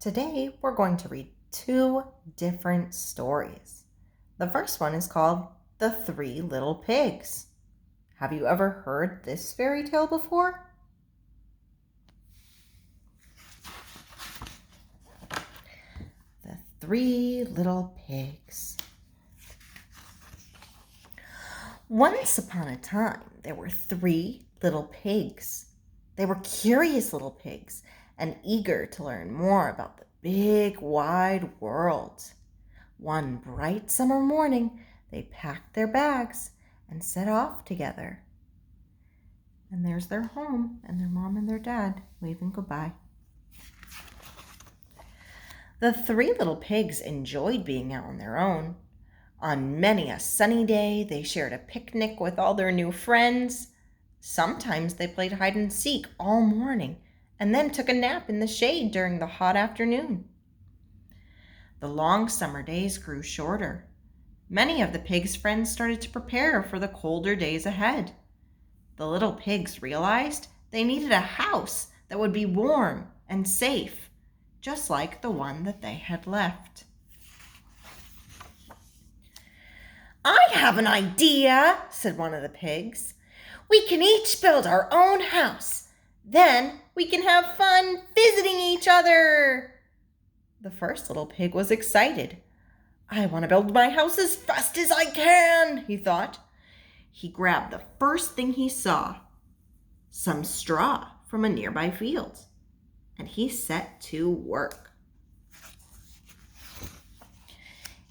Today, we're going to read two different stories. The first one is called The Three Little Pigs. Have you ever heard this fairy tale before? The Three Little Pigs. Once upon a time, there were three little pigs. They were curious little pigs and eager to learn more about the big, wide world. One bright summer morning, they packed their bags and set off together. And there's their home and their mom and their dad waving goodbye. The three little pigs enjoyed being out on their own. On many a sunny day, they shared a picnic with all their new friends. Sometimes they played hide and seek all morning and then took a nap in the shade during the hot afternoon. The long summer days grew shorter. Many of the pigs' friends started to prepare for the colder days ahead. The little pigs realized they needed a house that would be warm and safe, just like the one that they had left. "I have an idea," said one of the pigs. "We can each build our own house. Then we can have fun visiting each other." The first little pig was excited. "I want to build my house as fast as I can," he thought. He grabbed the first thing he saw, some straw from a nearby field, and he set to work.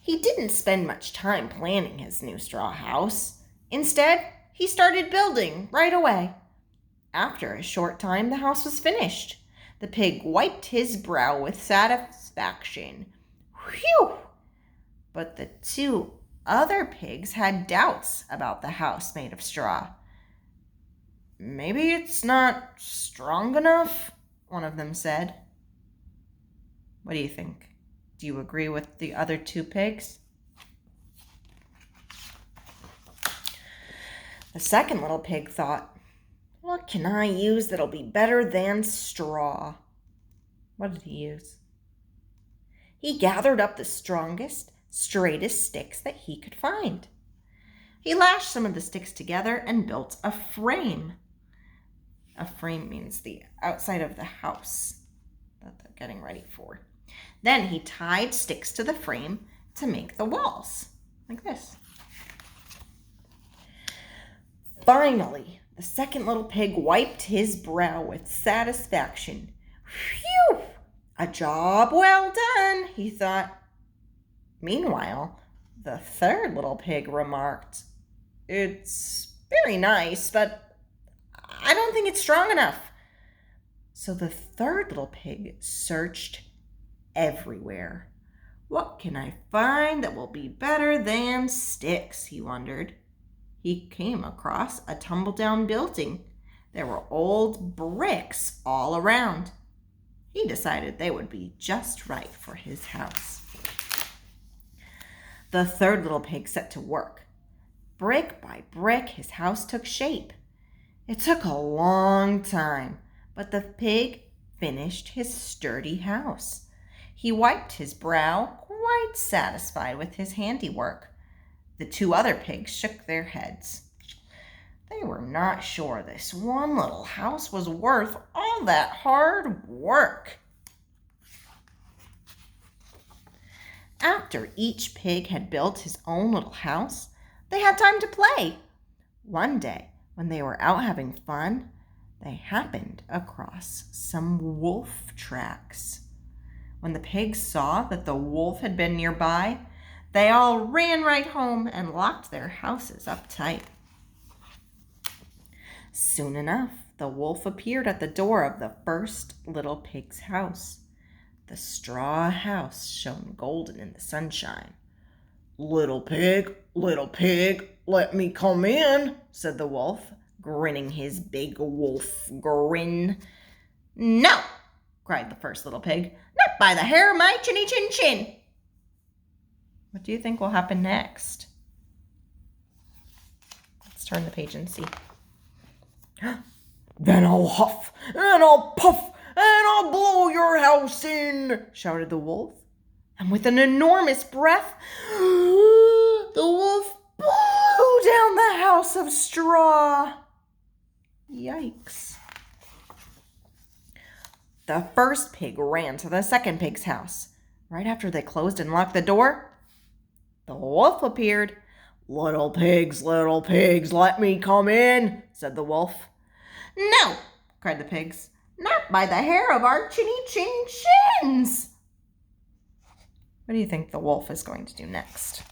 He didn't spend much time planning his new straw house. Instead, he started building right away. After a short time, the house was finished. The pig wiped his brow with satisfaction. Phew! But the two other pigs had doubts about the house made of straw. "Maybe it's not strong enough," one of them said. What do you think? Do you agree with the other two pigs? The second little pig thought, "What can I use that'll be better than straw?" What did he use? He gathered up the strongest, straightest sticks that he could find. He lashed some of the sticks together and built a frame. A frame means the outside of the house that they're getting ready for. Then he tied sticks to the frame to make the walls, like this. Finally, the second little pig wiped his brow with satisfaction. "Phew! A job well done," he thought. Meanwhile, the third little pig remarked, "It's very nice, but I don't think it's strong enough." So the third little pig searched everywhere. "What can I find that will be better than sticks?" he wondered. He came across a tumble-down building. There were old bricks all around. He decided they would be just right for his house. The third little pig set to work. Brick by brick, his house took shape. It took a long time, but the pig finished his sturdy house. He wiped his brow, quite satisfied with his handiwork. The two other pigs shook their heads. They were not sure this one little house was worth all that hard work. After each pig had built his own little house, they had time to play. One day, when they were out having fun, they happened across some wolf tracks. When the pigs saw that the wolf had been nearby, they all ran right home and locked their houses up tight. Soon enough, the wolf appeared at the door of the first little pig's house. The straw house shone golden in the sunshine. little pig, let me come in," said the wolf, grinning his big wolf grin. "No," cried the first little pig, "not by the hair of my chinny chin chin." What do you think will happen next? Let's turn the page and see. "Then I'll huff and I'll puff I'll blow your house in, shouted the wolf. And with an enormous breath, the wolf blew down the house of straw. Yikes. The first pig ran to the second pig's house. Right after they closed and locked the door, the wolf appeared. Little pigs, let me come in, said the wolf. No, cried the pigs, not by the hair of our chinny-chin-chins. What do you think the wolf is going to do next?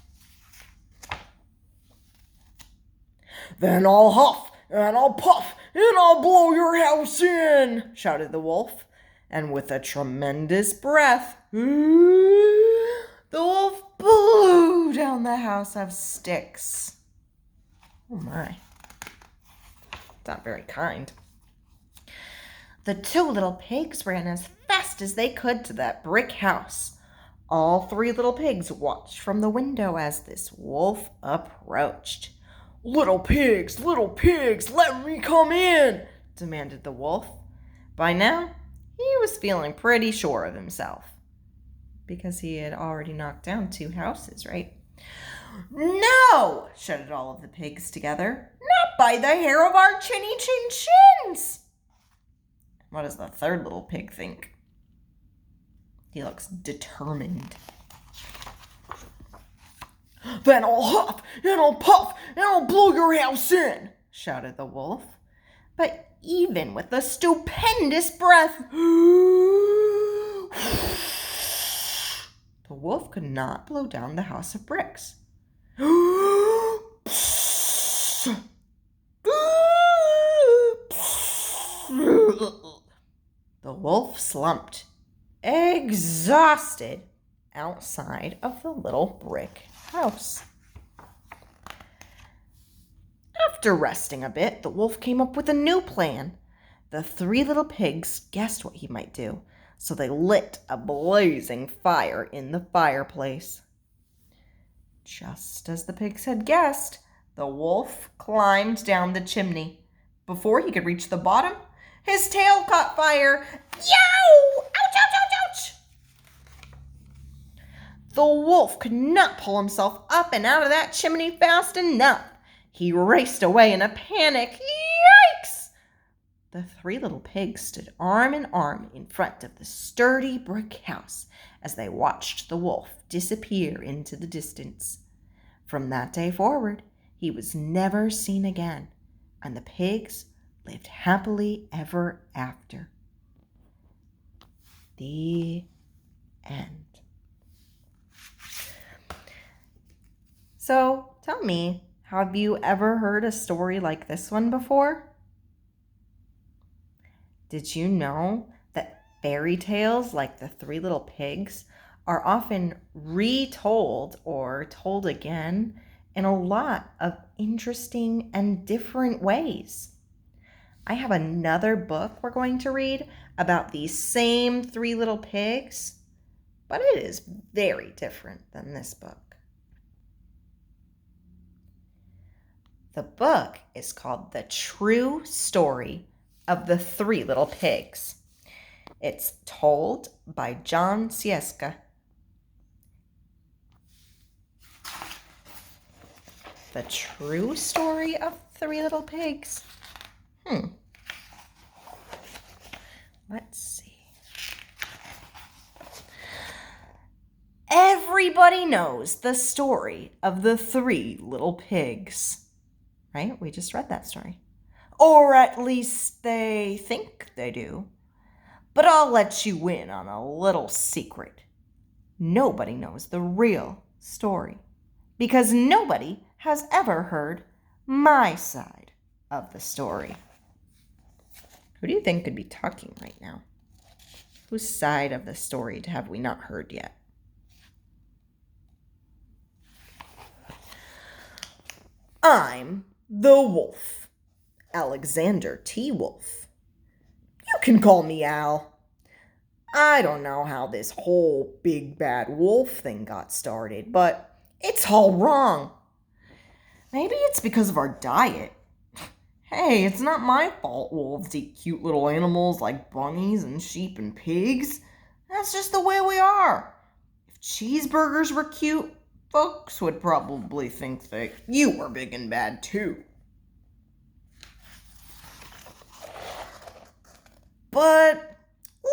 Then I'll huff, and I'll puff, and I'll blow your house in, shouted the wolf. And with a tremendous breath, the wolf blew down the house of sticks. Oh my. Not very kind. The two little pigs ran as fast as they could to that brick house. All three little pigs watched from the window as this wolf approached. Little pigs, let me come in, demanded the wolf. By now, he was feeling pretty sure of himself because he had already knocked down two houses, right? No, shouted all of the pigs together. Not by the hair of our chinny-chin-chins. What does the third little pig think? He looks determined. Then I'll huff, and I'll puff, and I'll blow your house in, shouted the wolf. But even with the stupendous breath, the wolf could not blow down the house of bricks. The wolf slumped, exhausted, outside of the little brick house. After resting a bit, the wolf came up with a new plan. The three little pigs guessed what he might do, so they lit a blazing fire in the fireplace. Just as the pigs had guessed, the wolf climbed down the chimney. Before he could reach the bottom, his tail caught fire. Yow! Ouch, ouch, ouch, ouch! The wolf could not pull himself up and out of that chimney fast enough. He raced away in a panic. Yikes! The three little pigs stood arm in arm in front of the sturdy brick house as they watched the wolf disappear into the distance. From that day forward, he was never seen again, and the pigs lived happily ever after. The end. So, tell me, have you ever heard a story like this one before? Did you know that fairy tales like the Three Little Pigs are often retold or told again in a lot of interesting and different ways? I have another book we're going to read about these same Three Little Pigs, but it is very different than this book. The book is called The True Story of the Three Little Pigs. It's told by John Sieska. The True Story of Three Little Pigs. Let's see. Everybody knows the story of the Three Little Pigs. Right? We just read that story. Or at least they think they do. But I'll let you in on a little secret. Nobody knows the real story because nobody has ever heard my side of the story. Who do you think could be talking right now? Whose side of the story have we not heard yet? I'm the wolf, Alexander T. Wolf. You can call me Al. I don't know how this whole big bad wolf thing got started, but it's all wrong. Maybe it's because of our diet. Hey, it's not my fault wolves eat cute little animals like bunnies and sheep and pigs. That's just the way we are. If cheeseburgers were cute, folks would probably think that you were big and bad too. But,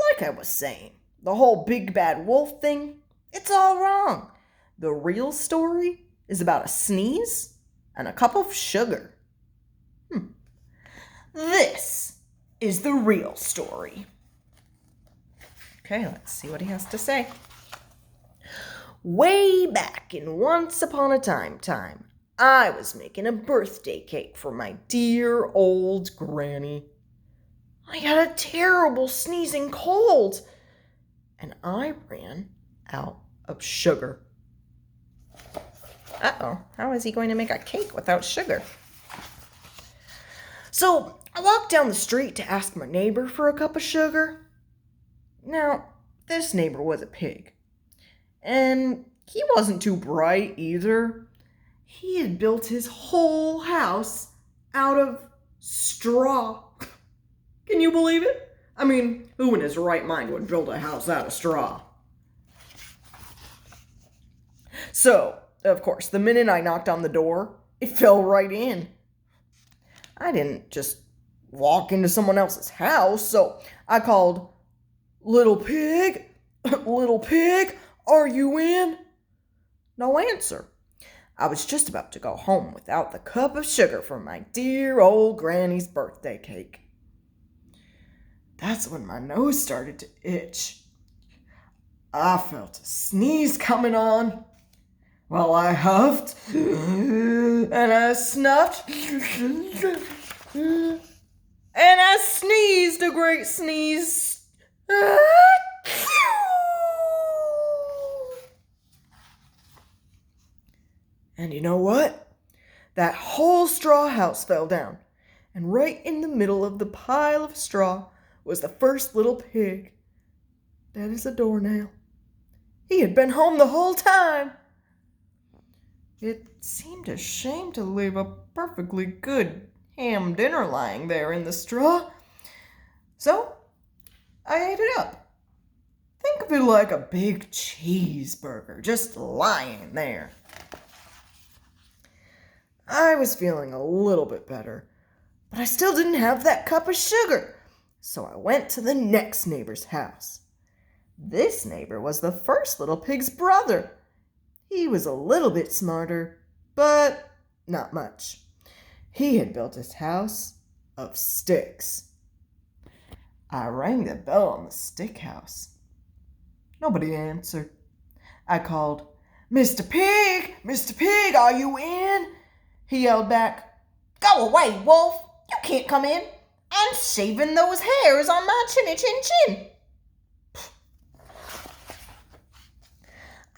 like I was saying, the whole big bad wolf thing, it's all wrong. The real story is about a sneeze and a cup of sugar. This is the real story. Okay, let's see what he has to say. Way back in Once Upon a Time, I was making a birthday cake for my dear old granny. I had a terrible sneezing cold, and I ran out of sugar. Uh-oh, how is he going to make a cake without sugar? So I walked down the street to ask my neighbor for a cup of sugar. Now, this neighbor was a pig, and he wasn't too bright either. He had built his whole house out of straw. Can you believe it? I mean, who in his right mind would build a house out of straw? So, of course, the minute I knocked on the door, it fell right in. I didn't just walk into someone else's house, so I called, "Little pig, little pig, are you in?" No answer. I was just about to go home without the cup of sugar from my dear old granny's birthday cake. That's when my nose started to itch. I felt a sneeze coming on. Well, I huffed and I snuffed and I sneezed a great sneeze. And you know what? That whole straw house fell down, and right in the middle of the pile of straw was the first little pig, dead as a doornail. He had been home the whole time. It seemed a shame to leave a perfectly good ham dinner lying there in the straw, so I ate it up. Think of it like a big cheeseburger just lying there. I was feeling a little bit better, but I still didn't have that cup of sugar, so I went to the next neighbor's house. This neighbor was the first little pig's brother. He was a little bit smarter, but not much. He had built his house of sticks. I rang the bell on the stick house. Nobody answered. I called, "Mr. Pig, Mr. Pig, are you in?" He yelled back, "Go away, wolf. You can't come in. I'm shaving those hairs on my chinny chin chin."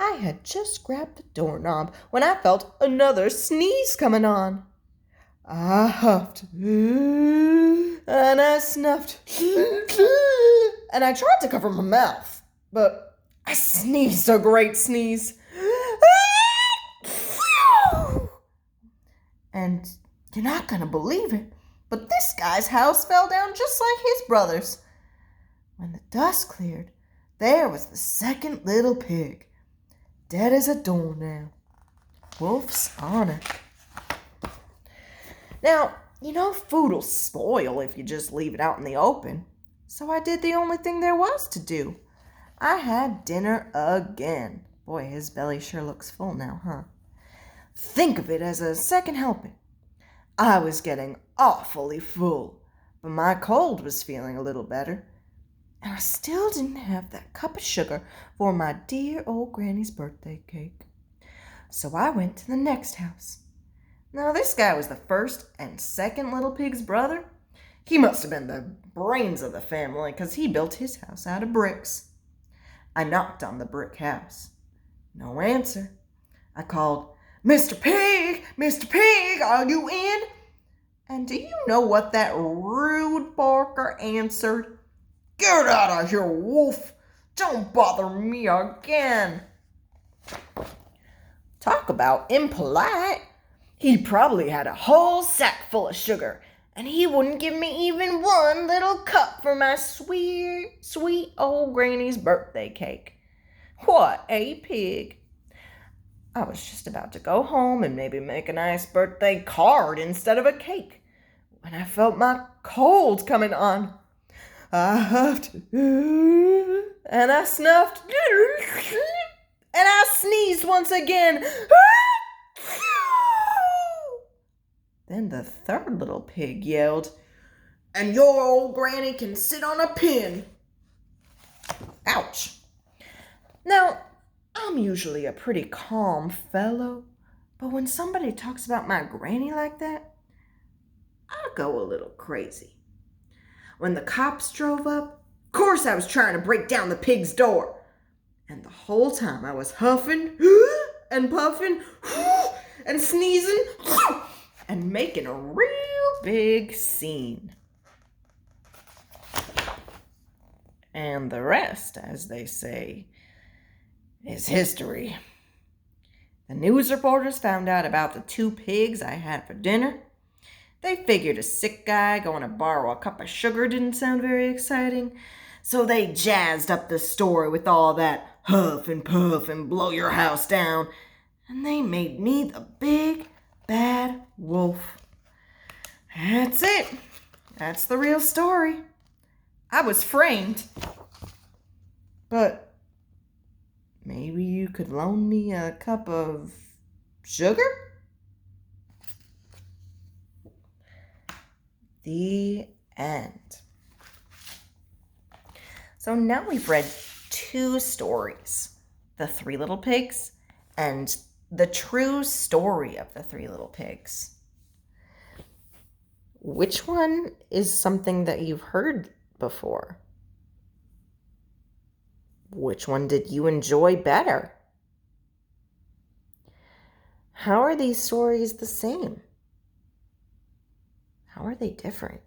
I had just grabbed the doorknob when I felt another sneeze coming on. I huffed and I snuffed and I tried to cover my mouth, but I sneezed a great sneeze. And you're not going to believe it, but this guy's house fell down just like his brother's. When the dust cleared, there was the second little pig, dead as a doornail. Wolf's honor. Now, you know food will spoil if you just leave it out in the open. So I did the only thing there was to do. I had dinner again. Boy, his belly sure looks full now, huh? Think of it as a second helping. I was getting awfully full, but my cold was feeling a little better. And I still didn't have that cup of sugar for my dear old granny's birthday cake. So I went to the next house. Now, this guy was the first and second little pig's brother. He must have been the brains of the family because he built his house out of bricks. I knocked on the brick house. No answer. I called, "Mr. Pig, Mr. Pig, are you in?" And do you know what that rude barker answered? "Get out of here, wolf! Don't bother me again." Talk about impolite. He probably had a whole sack full of sugar, and he wouldn't give me even one little cup for my sweet, sweet old granny's birthday cake. What a pig! I was just about to go home and maybe make a nice birthday card instead of a cake when I felt my cold coming on. I huffed and I snuffed and I sneezed once again. Then the third little pig yelled, "And your old granny can sit on a pin." Ouch. Now, I'm usually a pretty calm fellow, but when somebody talks about my granny like that, I go a little crazy. When the cops drove up, of course I was trying to break down the pig's door. And the whole time I was huffing and puffing and sneezing and making a real big scene. And the rest, as they say, is history. The news reporters found out about the 2 pigs I had for dinner. They figured a sick guy going to borrow a cup of sugar didn't sound very exciting, so they jazzed up the story with all that huff and puff and blow your house down, and they made me the big bad wolf. That's it. That's the real story. I was framed. But maybe you could loan me a cup of sugar? The end. So now we've read 2 stories, The 3 Little Pigs and The True Story of the 3 Little Pigs. Which one is something that you've heard before? Which one did you enjoy better? How are these stories the same? How are they different?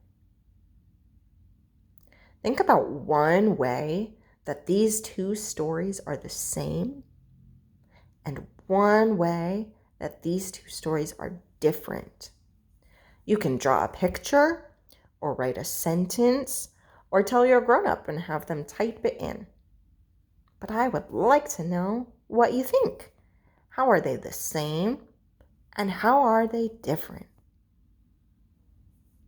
Think about one way that these 2 stories are the same and one way that these 2 stories are different. You can draw a picture or write a sentence or tell your grown-up and have them type it in. But I would like to know what you think. How are they the same and how are they different?